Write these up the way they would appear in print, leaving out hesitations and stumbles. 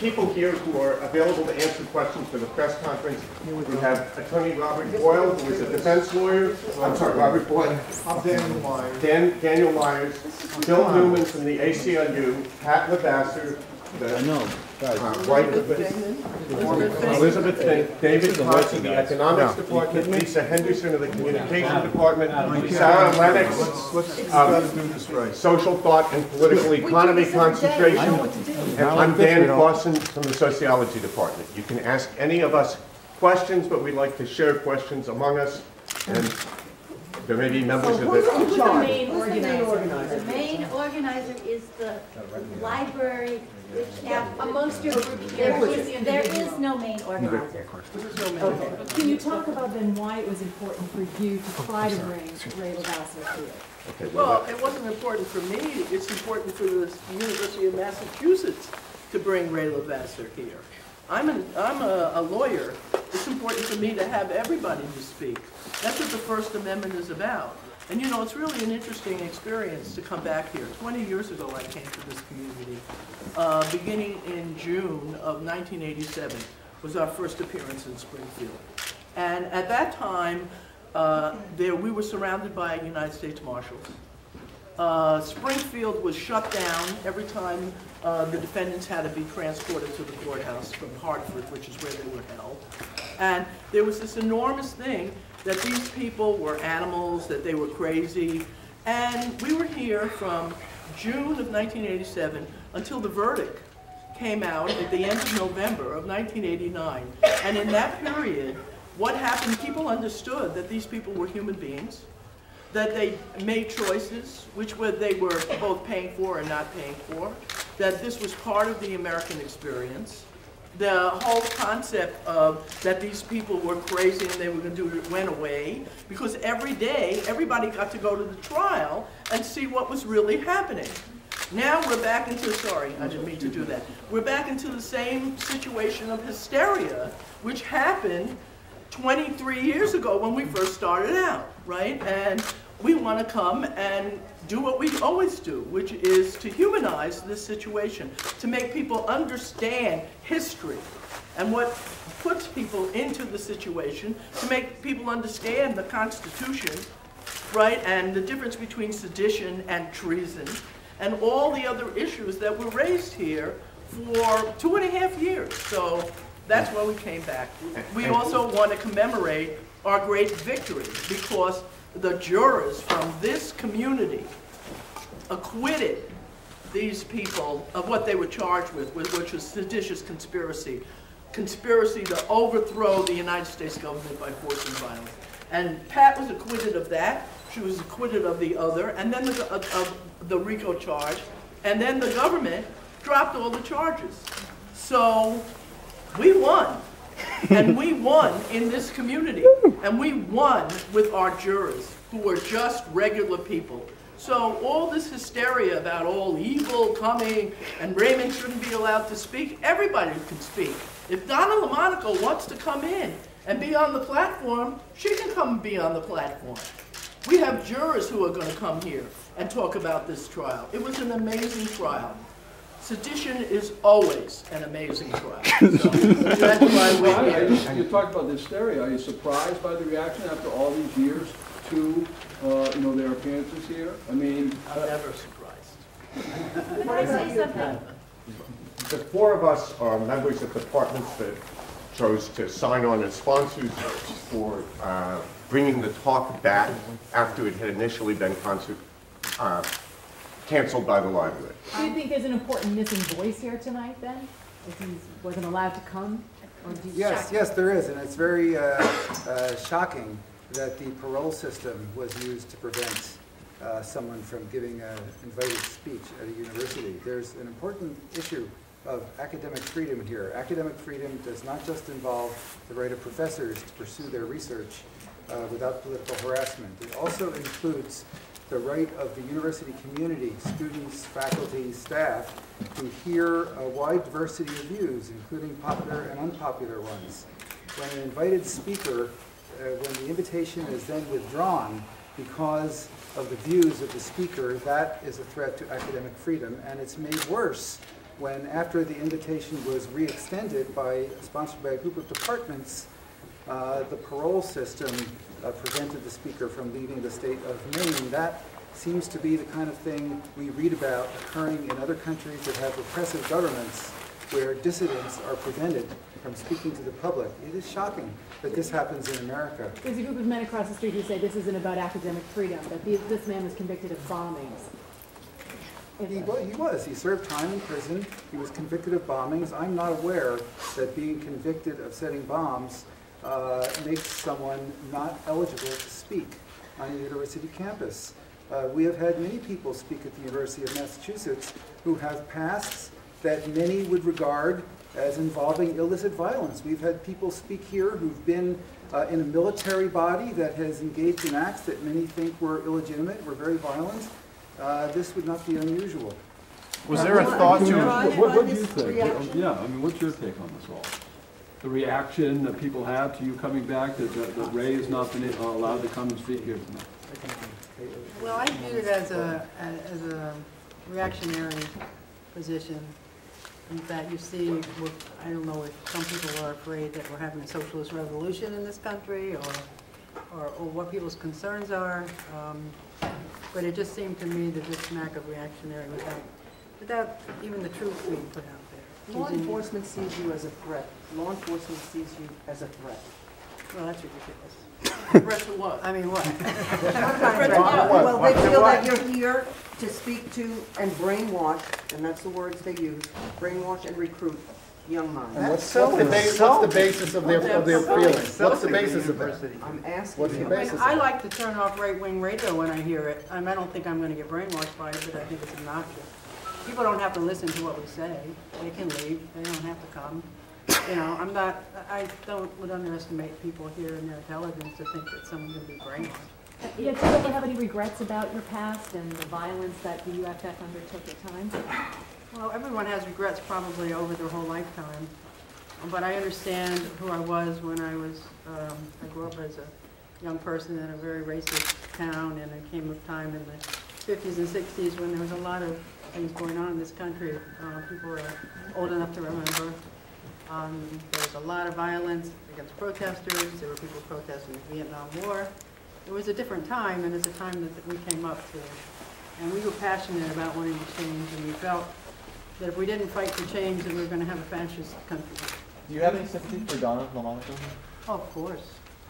people here who are available to answer questions for the press conference. We have Attorney Robert Boyle, who is a defense lawyer. I'm sorry, Robert Boyle. I'm Daniel Myers. Daniel Myers. Bill Newman from the ACLU. Pat Lavasser. Elizabeth Fink, David Potts of the Economics Department, Lisa Henderson of the Communication Department, Sarah Lennox of Social Thought and Political Economy Concentration, and I'm Dan Clausen from the Sociology Department. You can ask any of us questions, but we like to share questions among us, and there may be members of Who's the main organizer? The main organizer is the library. Amongst your group, there is no main organizer. Okay. Can you talk about then why it was important for you to try to bring Ray Lavasser here? Okay, well, it wasn't important for me. It's important for the University of Massachusetts to bring Ray Lavasser here. I'm a lawyer. It's important for me to have everybody to speak. That's what the First Amendment is about. And you know, it's really an interesting experience to come back here. 20 years ago I came to this community. Beginning in June of 1987 was our first appearance in Springfield. And at that time, we were surrounded by United States Marshals. Springfield was shut down every time the defendants had to be transported to the courthouse from Hartford, which is where they were held. And there was this enormous thing that these people were animals, that they were crazy. And we were here from June of 1987 until the verdict came out at the end of November of 1989. And in that period, what happened, people understood that these people were human beings, that they made choices, which they were both paying for and not paying for, that this was part of the American experience. The whole concept of that these people were crazy and they were going to do it went away, because every day everybody got to go to the trial and see what was really happening. Now we're back into, sorry, I didn't mean to do that. We're back into the same situation of hysteria, which happened 23 years ago when we first started out, right? And we want to come and do what we always do, which is to humanize this situation, to make people understand history and what puts people into the situation, to make people understand the Constitution, right, and the difference between sedition and treason, and all the other issues that were raised here for 2.5 years. So that's why we came back. We also want to commemorate our great victory, because the jurors from this community acquitted these people of what they were charged with, which was seditious conspiracy to overthrow the United States government by force and violence. And Pat was acquitted of that. She was acquitted of the other, and then of the RICO charge, and then the government dropped all the charges. So we won. And we won in this community. And we won with our jurors, who were just regular people. So all this hysteria about all evil coming and Raymond shouldn't be allowed to speak, everybody can speak. If Donna LaMonaco wants to come in and be on the platform, she can come and be on the platform. We have jurors who are going to come here and talk about this trial. It was an amazing trial. Sedition is always an amazing trial. So that's why we're here. You talked about the hysteria. Are you surprised by the reaction after all these years to their appearances here? I mean, I'm never surprised. Can I say something? The four of us are members of departments that chose to sign on as sponsors for bringing the talk back after it had initially been canceled by the library. Do you think there's an important missing voice here tonight then? If he wasn't allowed to come? Or do you Yes, there is, and it's very shocking that the parole system was used to prevent someone from giving an invited speech at a university. There's an important issue of academic freedom here. Academic freedom does not just involve the right of professors to pursue their research without political harassment. It also includes the right of the university community, students, faculty, staff, to hear a wide diversity of views, including popular and unpopular ones. When an invited speaker, when the invitation is then withdrawn because of the views of the speaker, that is a threat to academic freedom, and it's made worse when after the invitation was re-extended sponsored by a group of departments, the parole system prevented the speaker from leaving the state of Maine. That seems to be the kind of thing we read about occurring in other countries that have repressive governments where dissidents are prevented from speaking to the public. It is shocking that this happens in America. There's a group of men across the street who say this isn't about academic freedom, that this man was convicted of bombings. He was. He served time in prison. He was convicted of bombings. I'm not aware that being convicted of setting bombs makes someone not eligible to speak on a university campus. We have had many people speak at the University of Massachusetts who have pasts that many would regard as involving illicit violence. We've had people speak here who've been in a military body that has engaged in acts that many think were illegitimate, were very violent. This would not be unusual. Was there a thought to... What do you think? Yeah, I mean, what's your take on this all? The reaction that people have to you coming back, that Ray has not been allowed to come and speak here tonight? Well, I view it as a reactionary position that you see. I don't know if some people are afraid that we're having a socialist revolution in this country, or what people's concerns are. But it just seemed to me that this smack of reactionary without even the truth being put out there. Law enforcement sees you as a threat. Law enforcement sees you as a threat. Well, that's ridiculous. Threat to what? I mean, what? Well, they feel that you're here to speak to and brainwash, and that's the words they use, brainwash and recruit young minds. What's the basis of their feelings? What's the basis of that? I'm asking What's the you. basis? I like to turn off right-wing radio when I hear it. I don't think I'm going to get brainwashed by it, but I think it's obnoxious. People don't have to listen to what we say. They can leave. They don't have to come. You know, I would underestimate people here and their intelligence to think that someone's going to be brainwashed. Yeah, do you ever have any regrets about your past and the violence that the UFF undertook at times? Well, everyone has regrets probably over their whole lifetime. But I understand who I was when I grew up as a young person in a very racist town, and it came a time in the 50s and 60s when there was a lot of things going on in this country. People are old enough to remember. There was a lot of violence against protesters. There were people protesting the Vietnam War. It was a different time, and it's a time that we came up to. And we were passionate about wanting to change, and we felt that if we didn't fight for change, then we were going to have a fascist country. Do you have any sympathy for Donna LaMonica? Oh, of course.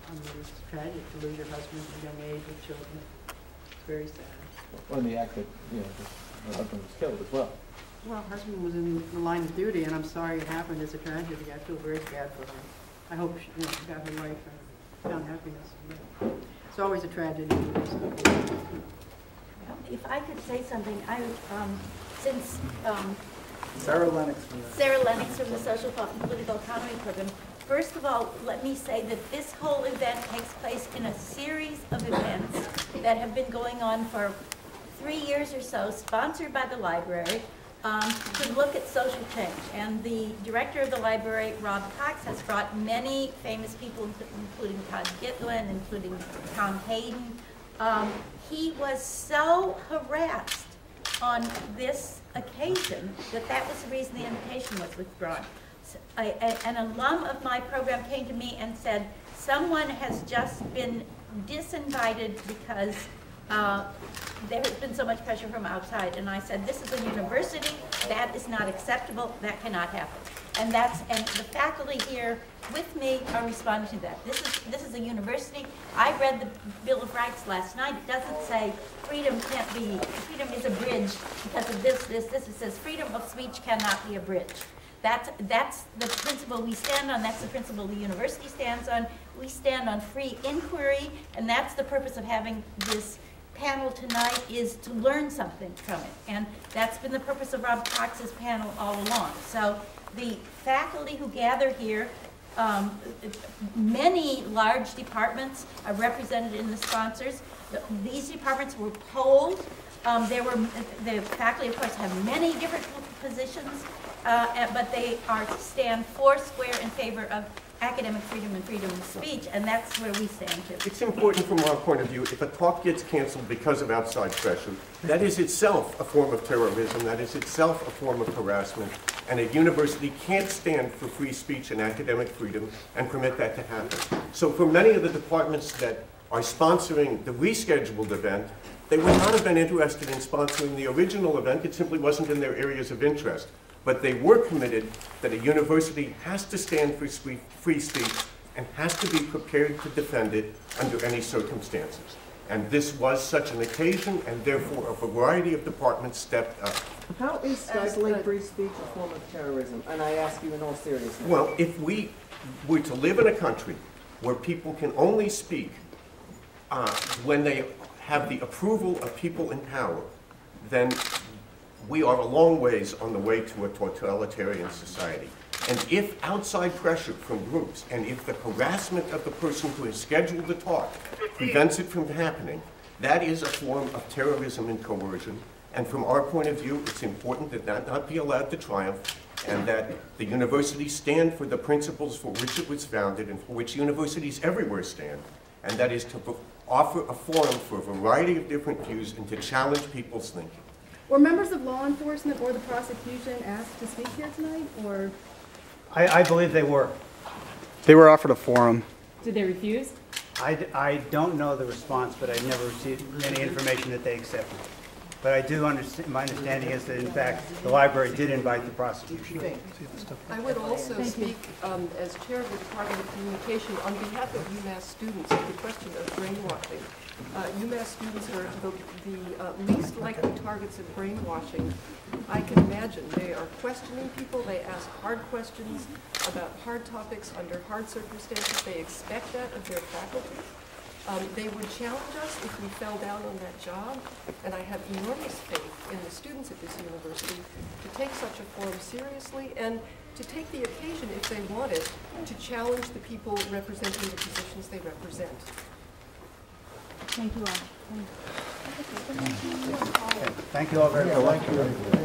I mean, it's tragic to lose your husband at a young age with children. It's very sad. Or in the act that, her husband was killed as well. Well, her husband was in the line of duty, and I'm sorry it happened. It's a tragedy. I feel very bad for her. I hope she got her life and found happiness. But it's always a tragedy. If I could say something, since Sarah Lennox from the Social and Political Economy Program. First of all, let me say that this whole event takes place in a series of events that have been going on for 3 years or so, sponsored by the library, to look at social change. And the director of the library, Rob Cox, has brought many famous people, including Todd Gitlin, including Tom Hayden. He was so harassed on this occasion that was the reason the invitation was withdrawn. So, an alum of my program came to me and said, someone has just been disinvited because there has been so much pressure from outside. And I said, this is a university, that is not acceptable, that cannot happen. And the faculty here with me are responding to that. This is a university. I read the Bill of Rights last night. It doesn't say freedom is a bridge because of this. It says freedom of speech cannot be a bridge. That's the principle we stand on. That's the principle the university stands on. We stand on free inquiry, and that's the purpose of having this panel tonight, is to learn something from it. And that's been the purpose of Rob Cox's panel all along. So the faculty who gather here, many large departments are represented in the sponsors. These departments were polled. The faculty, of course, have many different positions, but they stand foursquare in favor of academic freedom and freedom of speech, and that's where we stand too. It's important from our point of view, if a talk gets canceled because of outside pressure, that is itself a form of terrorism, that is itself a form of harassment, and a university can't stand for free speech and academic freedom and permit that to happen. So for many of the departments that are sponsoring the rescheduled event, they would not have been interested in sponsoring the original event. It simply wasn't in their areas of interest. But they were committed that a university has to stand for free speech and has to be prepared to defend it under any circumstances. And this was such an occasion, and therefore a variety of departments stepped up. How is stifling free speech a form of terrorism? And I ask you in all seriousness. Well, if we were to live in a country where people can only speak when they have the approval of people in power, then we are a long ways on the way to a totalitarian society. And if outside pressure from groups, and if the harassment of the person who has scheduled the talk prevents it from happening, that is a form of terrorism and coercion. And from our point of view, it's important that that not be allowed to triumph, and that the university stand for the principles for which it was founded and for which universities everywhere stand, and that is to offer a forum for a variety of different views and to challenge people's thinking. Were members of law enforcement or the prosecution asked to speak here tonight, or? I believe they were. They were offered a forum. Did they refuse? I don't know the response, but I never received any information that they accepted. But I do understand, my understanding is that in fact the library did invite the prosecution. I would also speak as chair of the Department of Communication on behalf of UMass students to the question of brainwashing. UMass students are the least likely targets of brainwashing. I can imagine they are questioning people, they ask hard questions about hard topics under hard circumstances. They expect that of their faculty. They would challenge us if we fell down on that job, and I have enormous faith in the students at this university to take such a forum seriously and to take the occasion, if they want it, to challenge the people representing the positions they represent. Thank you all. Thank you all very much.